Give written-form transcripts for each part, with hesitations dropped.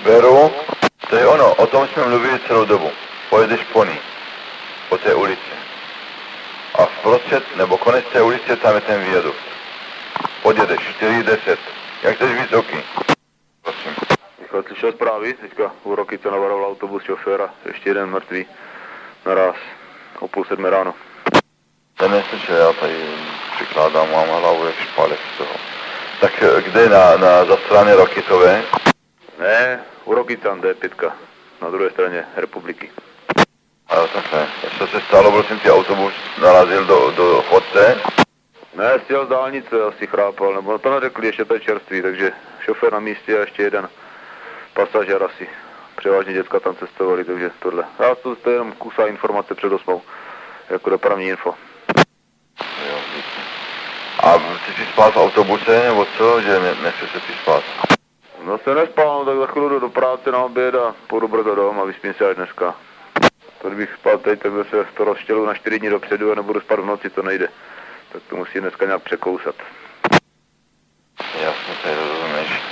Beru, to je ono, o tom jsme mluvili celou dobu. Pojedeš po ní, po té ulici. A vprostřed, nebo konec té ulice, tam je ten viadukt. Podjedeš 4,10. Jak jsi vysoký? Prosím. Rychle slyšel zprávy, teďka u Rokyce navaroval autobus šoféra, ještě jeden mrtvý naraz o 6:30 ráno. Ten neslyšel, já tady přikládám, mám hlavu jak špalek z toho. Tak kde, na zastraně Rokytové? Ne, u Rokycan, D5, na druhé straně republiky. Ale takhle, co se stalo, prosím, ty autobus narazil do chodce? Ne, stěl z dálnice, asi chrápal, nebo to neřekli, ještě to je čerstvý, takže šofér na místě a ještě jeden pasažér asi. Převážně děcka tam cestovali, takže tohle. Já to je jenom kusá informace před 8, jako dopravní info. Jo, víte. A ty jsi spal v autobuse, nebo co, že nechce se ty spát? No se nespal, no, tak za chvíli jdu do práce na oběd a půjdu brzo dom a vyspím se až dneska. To kdybych spal teď, tak se to rozštělu na 4 dní dopředu a nebudu spát v noci, to nejde. Tak to musím dneska nějak překousat. Jasně, tady rozumíš.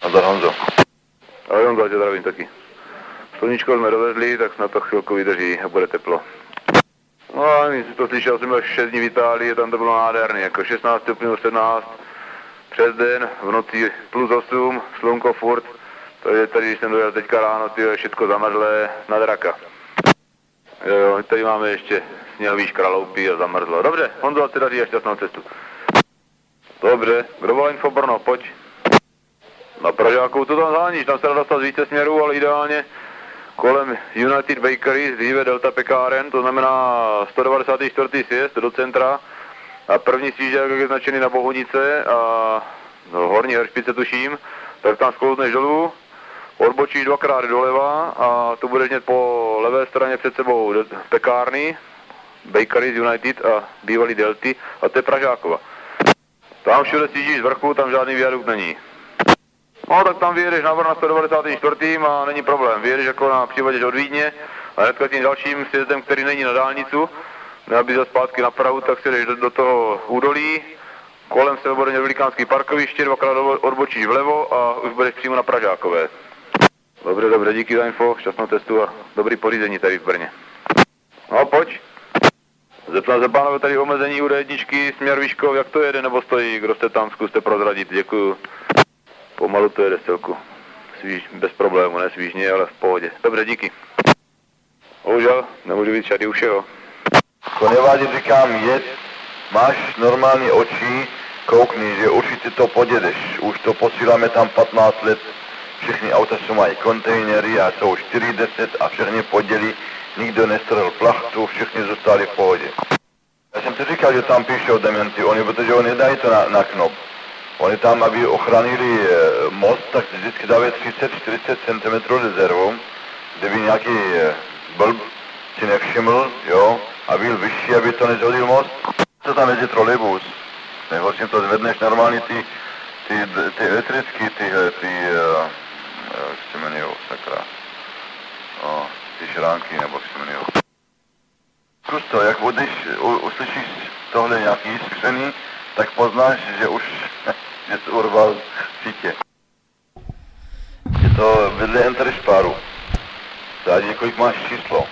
A za Honzo? A Honzo, tě zdravím taky. Sluníčko jsme dovezli, tak na to chvilku vydrží a bude teplo. No a nic, to slyšel jsem až 6 dní v Itálii, tam to bylo nádherný, jako 16 stupňů, 17, přes den, v noci +8, slunko furt. To je tady, když jsem dojel teďka ráno, je všechno zamrzlé na draka. Jo, tady máme ještě sněhový škraloupy a zamrzlo. Dobře, Honzo, ty daří a šťastnou cestu. Dobře, kdo volá info Brno, pojď. Na Pražáku to tam záníš, tam se dá dostat z více směrů, ale ideálně kolem United Bakery, dříve Delta Pekáren, to znamená 194. sjezd do centra a první svížák, jak je značený na Bohunice a horní Heršpice tuším, tak tam skloutneš dolů, odbočíš 2krát doleva a tu budeš mít po levé straně před sebou pekárny, Bakeries United a bývalý Delty a to je Pražákova. Tam všude sjíždíš z vrchu, tam žádný viadukt není. No tak tam vyjedeš na 194. a není problém, vyjedeš jako na přivadě od Vídně a hnedka tím dalším sjezdem, který není na dálnicu, aby za zpátky na Prahu, tak si jdeš do toho údolí, kolem se bude velikánský parkoviště, 2krát odbočíš vlevo a už budeš přímo na Pražákové. Dobře, díky za info, šťastnou cestu a dobrý pořízení tady v Brně. No pojď. Zeptám se pánové tady omezení u D1, směr Výškov, jak to jede nebo stojí, kdo jste tam, zkuste prozradit, děkuju. Pomalu to jede celku. Bez problému, ne svížně, ale v pohodě. Dobře, díky. Bohužel, nemůžu vidět šady u všeho. To nevadí, říkám, jed, máš normální oči, koukni, že určitě to podjedeš. Už to posíláme tam 15 let. Všechny auta jsou mají kontejnery a jsou 4,10 a všechny podělí. Nikdo nestrhl plachtu, všichni zůstali v pohodě. Já jsem ti říkal, že tam píšou dementy, oni, protože oni nedají to na knop. Oni tam, aby ochránili most, tak vždycky dávají 30-40 cm rezervu, kdyby nějaký blb si nevšiml, jo, a byl vyšší, aby to nezhodil most. Co tam jezdí trolejbus? Nejhorším to zvedneš normálně ty elektrický, jak se jmenujou, sakra, no, ty šránky, nebo jak se jmenujou. Zkus to, jak budeš, uslyšíš tohle nějaký skřený, tak poznáš, že už jsi urval sítě. Je to vedle Enteršparu. Zádi, kolik máš číslo.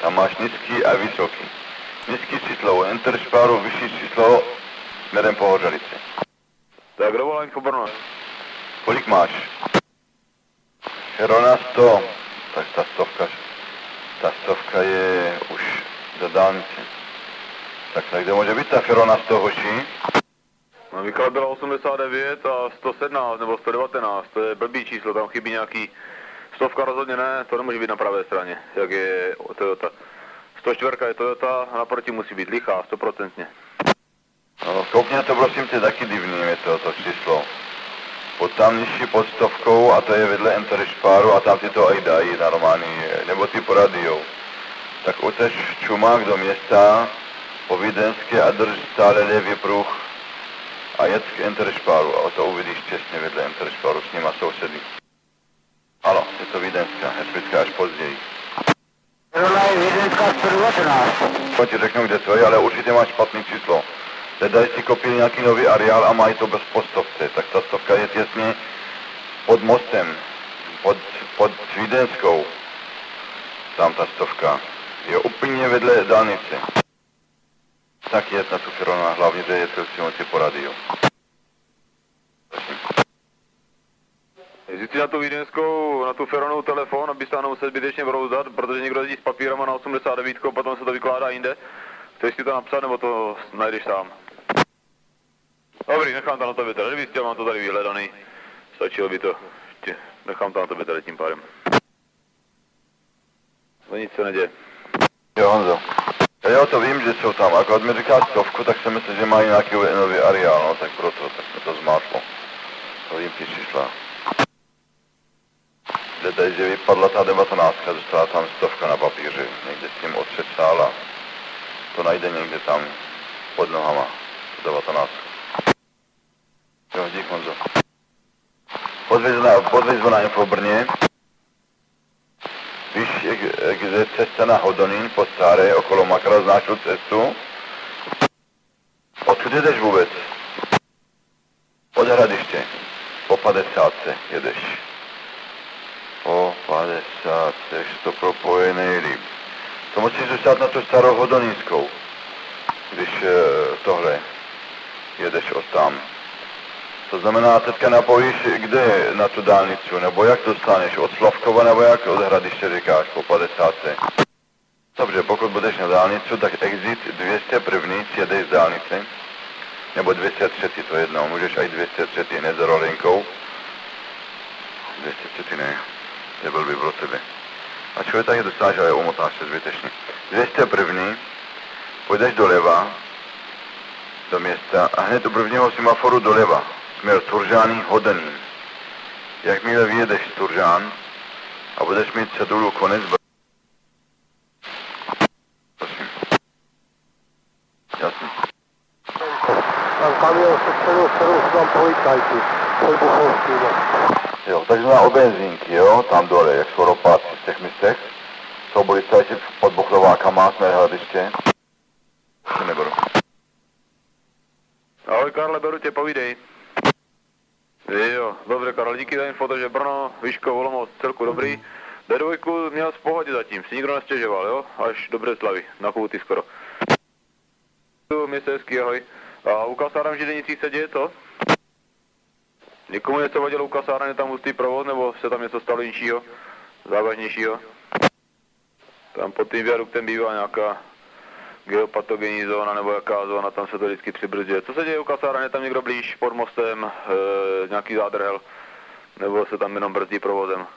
Tam máš nízký a vysoký. Nízký číslo u Enteršparu, vyšší číslo směrem po Hořelici. Tak kdo volá info Brno? Kolik máš? Šerona 100. Tak ta stovka je už do dálnice. Tak kde může být ta Ferona 100 hoší? No, Michal byla 89 a 117 nebo 119, to je blbý číslo, tam chybí nějaký... Stovka rozhodně ne, to nemůže být na pravé straně, jak je Toyota. 104 je Toyota a naproti musí být lichá, 100%. No, koukně to prosím tě, taky divný je to číslo. Tam nižší pod stovkou a to je vedle Enteršparu a tam ty to aj dají normální, nebo ty poradijou. Tak oteš čumák do města po Vídenské a drž stále levý pruh a jet k Enteršparu a to uvidíš těsně vedle Enteršparu, s nima sousedí. Ano, je to Vídenská, Heršpická až později. Rula je Vídenská 119. To ti řeknu, kde to je, ale určitě máš špatný číslo. Tady si koupili nějaký nový areál a mají to bez postovce, tak ta stovka je těsně pod mostem. pod Vídeňskou. Tam ta stovka. Je úplně vedle dálnice. Tak jet na tu Feronu a hlavně jde si po radiu. Jezdí si na tu Vídeňskou, na tu Feronu telefon, aby se nemusel zbytečně brouzat, protože někdo jezdí s papírama na 89, potom se to vykládá jinde. Chceš si to napsat, nebo to najdeš sám? Dobrý, nechám tam na tebe teda, kdyby mám to tady vyhledaný. Stačilo by to, nechám tam na tebe tady tím pádem. No nic se neděje. Jo, Honzo. Jo, to vím, že jsou tam, akorát mi říká stovku, tak jsem myslel, že mají nějaký nový areál, no tak proto, tak mi to zmátlo. To vím ty čísla. Jde tady, že vypadla ta 19, zůstala tam stovka na papíře, někde s tím otřesála. To najde někde tam pod nohama, tu 19. Jo, dík Honzo. Podvězva na info v Brně. Víš, jak je cesta na Hodonín po Staré, okolo Makra, znáš tu cestu? Odkud jedeš vůbec? Od Hradiště. Po 50 jedeš. Po 50, ještě to propoje nejlíp. To musíš zůstat na tu starou Hodonínskou, když tohle jedeš od tam. To znamená, teďka napojíš kde na tu dálnicu, nebo jak dostaneš, od Slavkova, nebo jak od Hradiště říkáš, po 50. Dobře, pokud budeš na dálnicu, tak exit 201, jedeš z dálnice, nebo 203, to jedno, můžeš i 203, ne s rolinkou. 203 ne, nebyl by pro tebe. A člověk taky dostaneš, ale umotáš se zbytečně. 201, půjdeš doleva, do města, a hned u prvního semaforu doleva. Směr Turžány, Hodonín. Jakmile vyjedeš z Turžán a budeš mít cedulu konec prosím. Jasně. Tam kamion se předou tam policajti. Pod Buchovským. Jo, takže na benzínky, jo, tam dole, jak jsou ropáci v těch místech. Jsou policajti pod Buchlovákama, směr Hradiště. Neberu. Ahoj Karle, beru tě, povídej. Jo, dobře Karel, díky za info, takže Brno, Vyškov, Olomouc, celku dobrý. D2 měl v pohodě zatím, si nikdo nestěžoval, jo, až do Břeclavy, na Kouty skoro. Město hezký, ahoj. A u kasárem v Židenicích se děje co? Někomu něco vadilo u kasárem, je tam hustý provoz, nebo se tam něco stalo jinšího, závažnějšího? Tam pod tím viaduktem bývá nějaká geopatogenní zóna, nebo jaká zóna, tam se to vždycky přibrzduje. Co se děje u kasáren, je tam někdo blíž pod mostem, nějaký zádrhel, nebo se tam jenom brzdí provozem.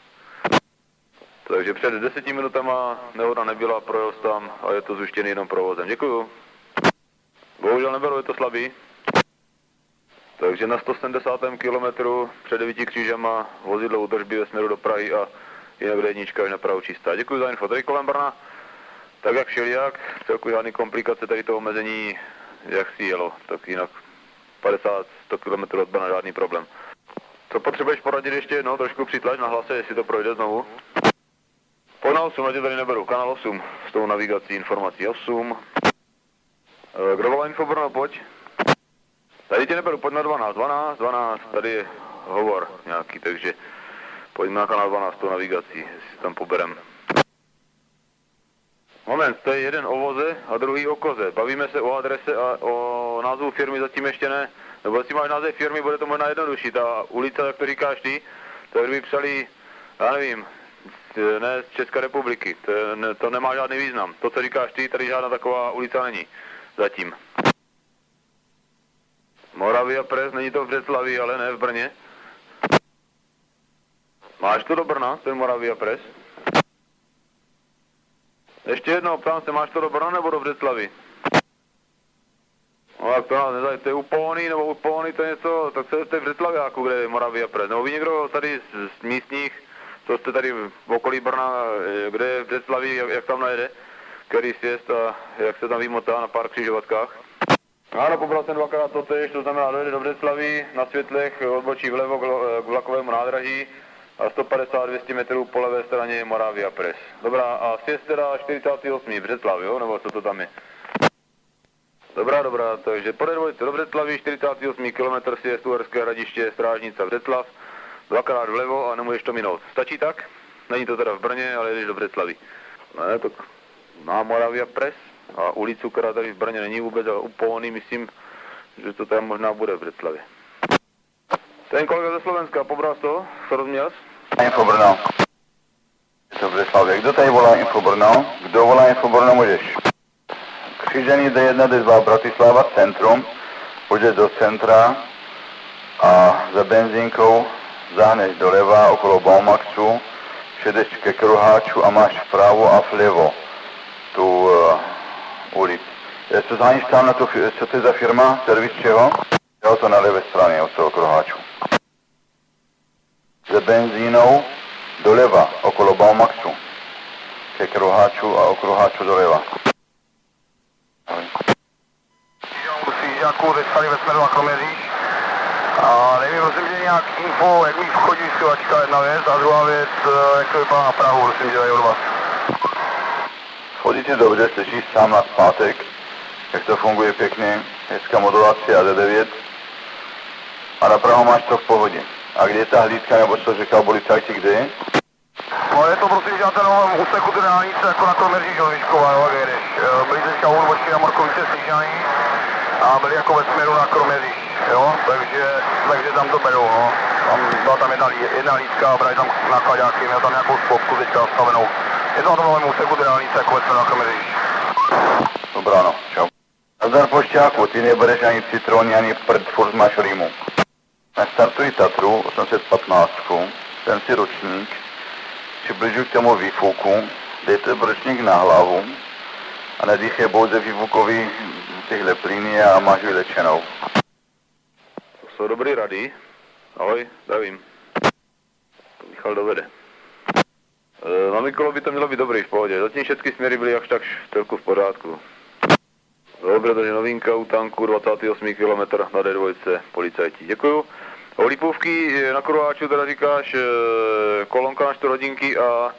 Takže před 10 minutama nehoda nebyla, projel tam a je to zhuštěný jenom provozem. Děkuju. Bohužel nebylo, je to slabý. Takže na 170. kilometru před 9 křížema vozidlo údržby ve směru do Prahy a jinak jednička až napravo čistá. Děkuji za info. Tady kolem Brna. Tak jak všelijak, celku žádný komplikace tady to omezení, jak si jelo, tak jinak 50-100 km od Brna žádný problém. Co potřebuješ poradit ještě jednou, trošku přitlač na hlase, jestli to projde znovu? Pojď na 8, já tady neberu, kanál 8, s tou navigací informací 8. Kdo volá info Brno, pojď. Tady tě neberu, pojď na 12, tady je hovor nějaký, takže pojď na kanál 12 s tou navigací, jestli tam poberem. Moment, to je jeden o voze a druhý o koze. Bavíme se o adrese a o názvu firmy zatím ještě ne. Nebo jestli máš název firmy, bude to možná jednodušší. Ta ulice, jak to říkáš ty, to kdyby psali, já nevím, ne z České republiky. To nemá žádný význam. To, co říkáš ty, tady žádná taková ulice není. Zatím. Moravia Press, není to v Břeclavi, ale ne v Brně. Máš to do Brna, ten Moravia Press? Ještě jednou, ptám se, máš to do Brna nebo do Břeclavy? No jak to nás nezají, to je u Póny, nebo u Póny to je něco, tak to je v Břeclaviáku, kde je Moravia Press. Nebo ví někdo tady z místních, co jste tady v okolí Brna, kde je v Břeclavi, jak tam najede, který sjezd a jak se tam vymotá na pár křižovatkách? Ano, pobral jsem dvakrát totéž, to znamená dojede do Břeclaví, na světlech odbočí vlevo k vlakovému nádraží a 150-200 metrů po levé straně je Moravia Press. Dobrá, a sjezd teda 48. Břeclav, jo? Nebo co to tam je? Dobrá, takže pode dvojce do Břeclaví, 48 km sjezd Uherské Hradiště, Strážnica Břeclav, Dvakrát vlevo a nemůžeš to minout. Stačí tak? Není to teda v Brně, ale jedeš do Břeclavi. Ne, tak na Moravia Pres a ulicu, která tady v Brně není vůbec, ale u Póny, myslím, že to tam možná bude v Břeclavi. Ten kolega ze Slovenska, pobral z toho? Co rozuměl? Info Brno. Je to v Břeclavě. Kdo tady volá Info Brno? Kdo volá Info Brno, můžeš. Křížení D1, D2 Bratislava, centrum. Půjdeš do centra a za benzínkou zahneš doleva okolo Baumaxu, přijdeš ke kruháču a máš vpravo a vlevo tu ulici. Co zháníš tam na tu, co to je za firma? Servis čeho? Jo, to na levé straně od toho kruháču. Za benzínou doleva okolo Baumaxu, ke kruháču a okruháču doleva. Jako zestali ve směru na Kroměříž. A nevím, prosím, že nějak info, jak mi vchodí vysílačka, jedna věc, a druhá věc, jak to vypadá na Prahu, prosím, že je od vás. Chodíte dobře, slyšíš sám na zpátek, jak to funguje pěkně, hezká modulace a D9. A na Prahu máš to v pohodě. A kde je ta hlídka, nebo co říkal policajti, kde je? No je to prosím, že na ten novém úseku ty dálnice jako na Kroměříž do Vyškova, jo, jak jedeš. Byli teďka u odbočky na Morkovice Snížaný a byli jako ve směru na Kroměříž, jo, takže tam to berou, no. Tam byla tam jedna hlídka a brali tam nákladáky, měl tam nějakou spopku teďka nastavenou. Je to na tom novém úseku ty dálnice jako ve směru na Kroměříž. Dobrá, no, čau. Nazdar pošťáku, ty nebereš ani citrony, ani prd, furt máš rýmu. Nastartuji Tatru 815, ten si ročník, přibližuji k tomu výfuku, dejte brčník na hlavu a nedýchej pouze výfukový těchhle plyny a máš vylečenou. To jsou dobrý rady. Ahoj, zdravím. To Michal dovede. Na Mikolo by to mělo být dobrý, v pohodě. Zatím všechny směry byly jakž tak celku v pořádku. Dobře, takže novinka u tanku 28 km na D2, policajti. Děkuju. O Lipůvky na Kruháču teda říkáš kolonka na 4 hodinky a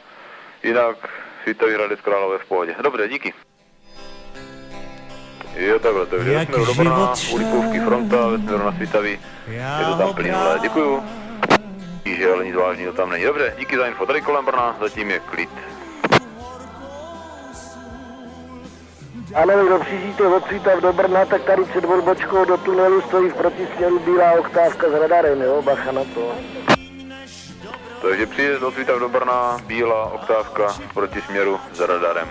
jinak Svítavý Hradec Králové v pohodě. Dobře, díky. Jo, takhle, takže ve směru do Brna, u Lipůvky fronta, ve směru na Svítavý, je to tam plynulé. Děkuju. Že ale nic vážného tam není. Dobře, díky za info. Tady kolem Brna zatím je klid. Ano, kdo přijíždíte od Svítav do Brna, tak tady před odbočkou do tunelu stojí v protisměru bílá oktávka s radarem, jo, bacha na to. Takže přijezd od Svítav do Brna, bílá oktávka v protisměru s radarem.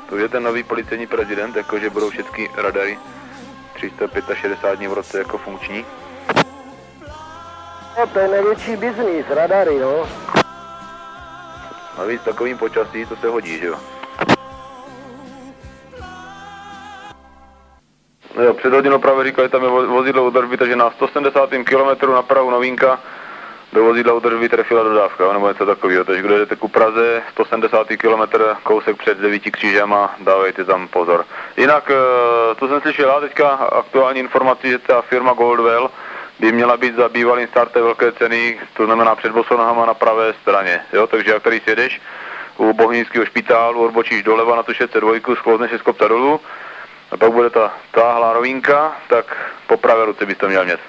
To je ten nový policejní prezident, jakože budou všechny radary 365 dní v roce jako funkční. No, to je největší biznis, radary, no. Navíc takovým počasí to se hodí, že jo? No jo, před hodinou právě říkali, tam je vozidlo údržby, takže na 170. kilometru na Prahu novinka do vozidla údržby trefila dodávka, nebo něco takového. Takže kdo jdete ku Praze, 170. kilometr, kousek před 9 křížema, dávejte tam pozor. Jinak, to jsem slyšel teďka aktuální informaci, že ta firma Goldwell by měla být za bývalým startem velké ceny, to znamená před Bosonahama na pravé straně. Jo? Takže jak tady sjedeš u Bohnického špitálu, odbočíš doleva na tu 602, sklouzneš se z kopca dolů, a pak bude ta táhlá rovinka, tak po pravé ruce bys to měl mít.